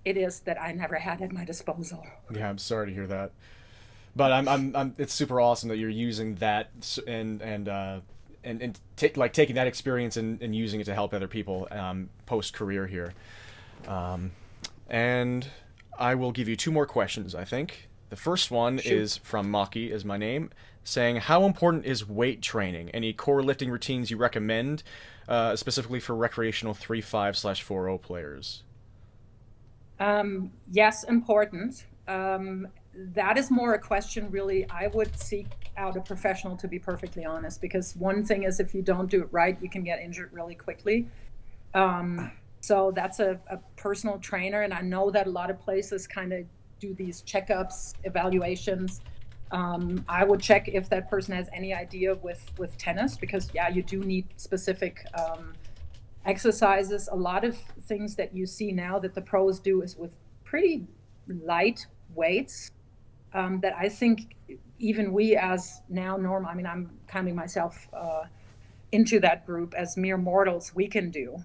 it is that I never had at my disposal. Yeah, I'm sorry to hear that. But I'm it's super awesome that you're using that and taking that experience and using it to help other people post career here. And I will give you two more questions, I think. The first one is from Meike, is my name, saying, how important is weight training? Any core lifting routines you recommend, specifically for recreational 3-5/4-0 players? Yes, important. That is more a question, really. I would seek out a professional, to be perfectly honest, because one thing is, if you don't do it right, you can get injured really quickly. So that's a personal trainer. And I know that a lot of places kind of do these checkups, evaluations. I would check if that person has any idea with tennis, because yeah, you do need specific exercises. A lot of things that you see now that the pros do is with pretty light weights, that I think even we as now normal, I mean, I'm counting myself into that group as mere mortals, we can do.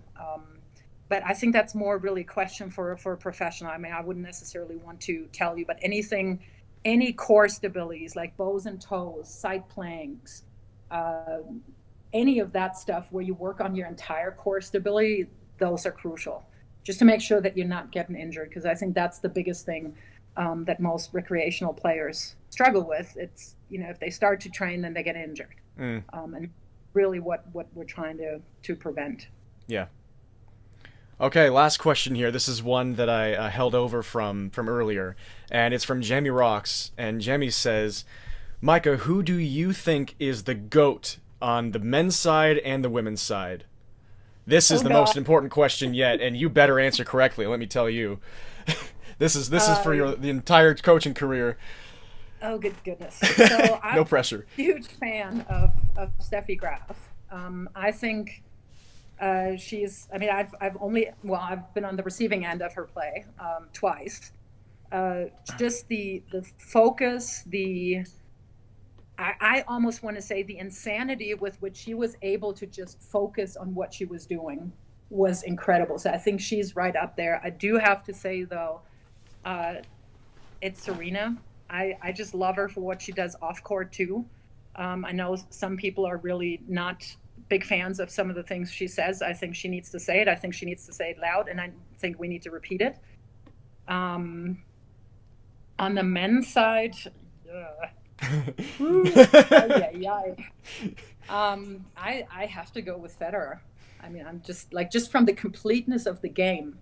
But I think that's more really a question for a professional. I mean, I wouldn't necessarily want to tell you, but any core stabilities like bows and toes, side planks, any of that stuff where you work on your entire core stability, those are crucial, just to make sure that you're not getting injured, because I think that's the biggest thing that most recreational players struggle with. It's, if they start to train, then they get injured. And really what we're trying to prevent. Yeah. Okay, last question here. This is one that I held over from earlier, and it's from Jamie Rocks. And Jamie says, Meike, who do you think is the GOAT on the men's side and the women's side? This is the most important question yet, and you better answer correctly, let me tell you. This is for the entire coaching career. Oh, good goodness. So No pressure. I'm a huge fan of Steffi Graf. I think she's, I mean, I've been on the receiving end of her play twice. Just the focus, I almost want to say the insanity with which she was able to just focus on what she was doing was incredible. So I think she's right up there. I do have to say, though, it's Serena. I just love her for what she does off court, too. I know some people are really not big fans of some of the things she says. I think she needs to say it. I think she needs to say it loud, and I think we need to repeat it. On the men's side, I have to go with Federer. I mean, I'm just from the completeness of the game.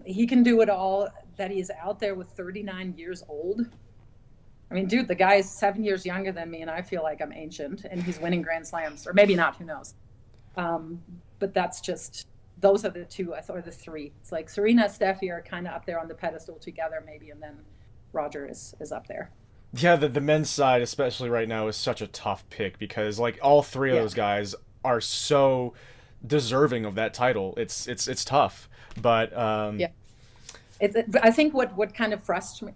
He can do it all. That he's out there with 39 years old. I mean, dude, the guy is 7 years younger than me, and I feel like I'm ancient, and he's winning Grand Slams, or maybe not, who knows? But that's just, those are the two, or the three. It's like Serena, Steffi are kind of up there on the pedestal together, maybe, and then Roger is up there. Yeah, the men's side, especially right now, is such a tough pick, because like all three of those guys are so deserving of that title. It's tough, but I think what kind of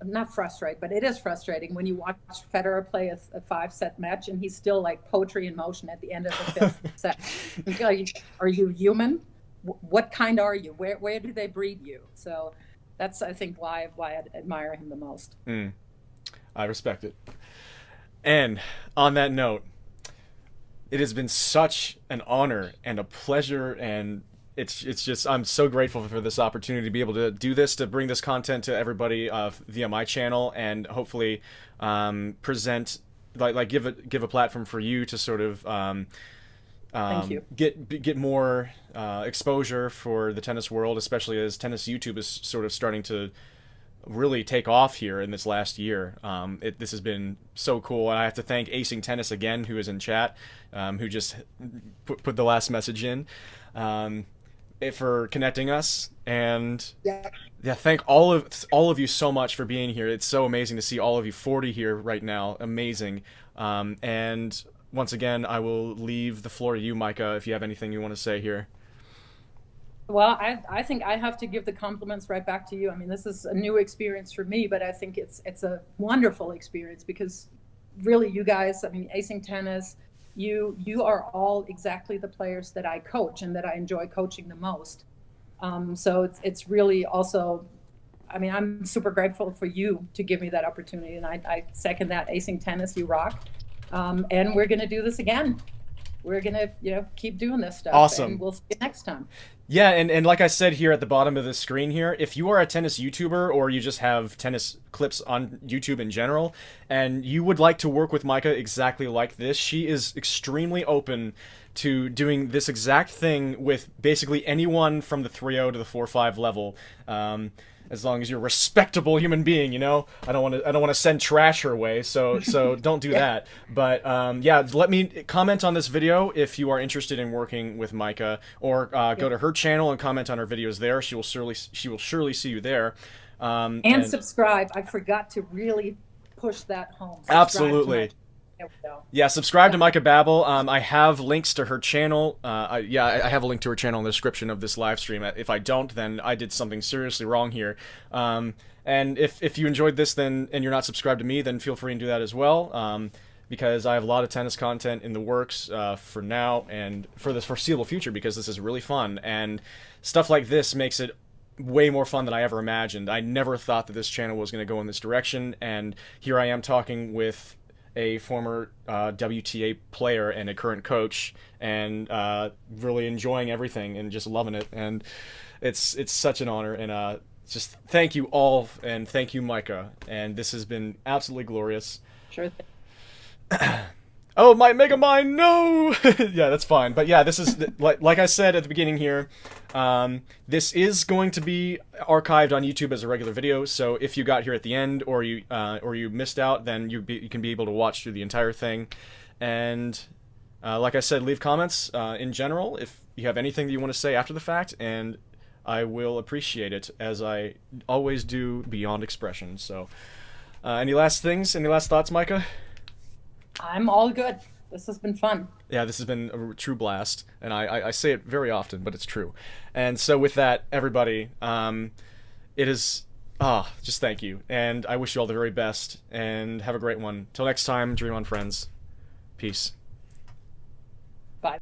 not frustrate, but it is frustrating when you watch Federer play a 5-set match and he's still like poetry in motion at the end of the 5th set. Are you human? what kind are you? Where do they breed you? So that's, I think, why I admire him the most. Mm, I respect it. And on that note, it has been such an honor and a pleasure, and it's just I'm so grateful for this opportunity to be able to do this, to bring this content to everybody via my channel, and hopefully present like give a platform for you to sort of Thank you. get more exposure for the tennis world, especially as tennis YouTube is sort of starting to really take off here in this last year. This has been so cool, and I have to thank Acing Tennis again, who is in chat, who just put the last message in, for connecting us. And Yeah. yeah, thank all of you so much for being here. It's so amazing to see all of you, 40 here right now, amazing. And once again, I will leave the floor to you, Micah, if you have anything you want to say here. Well, I think I have to give the compliments right back to you. I mean, this is a new experience for me, but I think it's a wonderful experience because really you guys, I mean, Acing Tennis, you are all exactly the players that I coach and that I enjoy coaching the most. So it's really also, I mean, I'm super grateful for you to give me that opportunity, and I second that. Acing Tennis, you rock. And we're going to do this again. We're going to, keep doing this stuff. Awesome. And we'll see you next time. Yeah, and like I said here at the bottom of the screen here, if you are a tennis YouTuber or you just have tennis clips on YouTube in general, and you would like to work with Micah exactly like this, she is extremely open to doing this exact thing with basically anyone from the 3-0 to the 4-5 level. As long as you're a respectable human being, I don't want to send trash her way, so don't do that. But yeah, let me comment on this video if you are interested in working with Micah, or go to her channel and comment on her videos there. She will surely see you there. And subscribe. I forgot to really push that home. Subscribe. Absolutely. Yeah, subscribe to Meike Babel. I have links to her channel. I have a link to her channel in the description of this live stream. If I don't, then I did something seriously wrong here. And if you enjoyed this, and you're not subscribed to me, then feel free to do that as well. Because I have a lot of tennis content in the works for now and for the foreseeable future, because this is really fun. And stuff like this makes it way more fun than I ever imagined. I never thought that this channel was going to go in this direction, and here I am talking with a former WTA player and a current coach, and really enjoying everything and just loving it. And it's such an honor, and just thank you all, and thank you, Micah. And this has been absolutely glorious. Sure. Oh, my Mega Mind, no! Yeah, that's fine. But yeah, this is, like I said at the beginning here, this is going to be archived on YouTube as a regular video, so if you got here at the end, or you missed out, then you can be able to watch through the entire thing. And like I said, leave comments in general if you have anything that you want to say after the fact, and I will appreciate it, as I always do beyond expression. So, any last thoughts, Micah? I'm all good. This has been fun. Yeah, this has been a true blast, and I say it very often, but it's true. And so with that, everybody, it is, just thank you, and I wish you all the very best, and have a great one. Till next time, dream on, friends. Peace.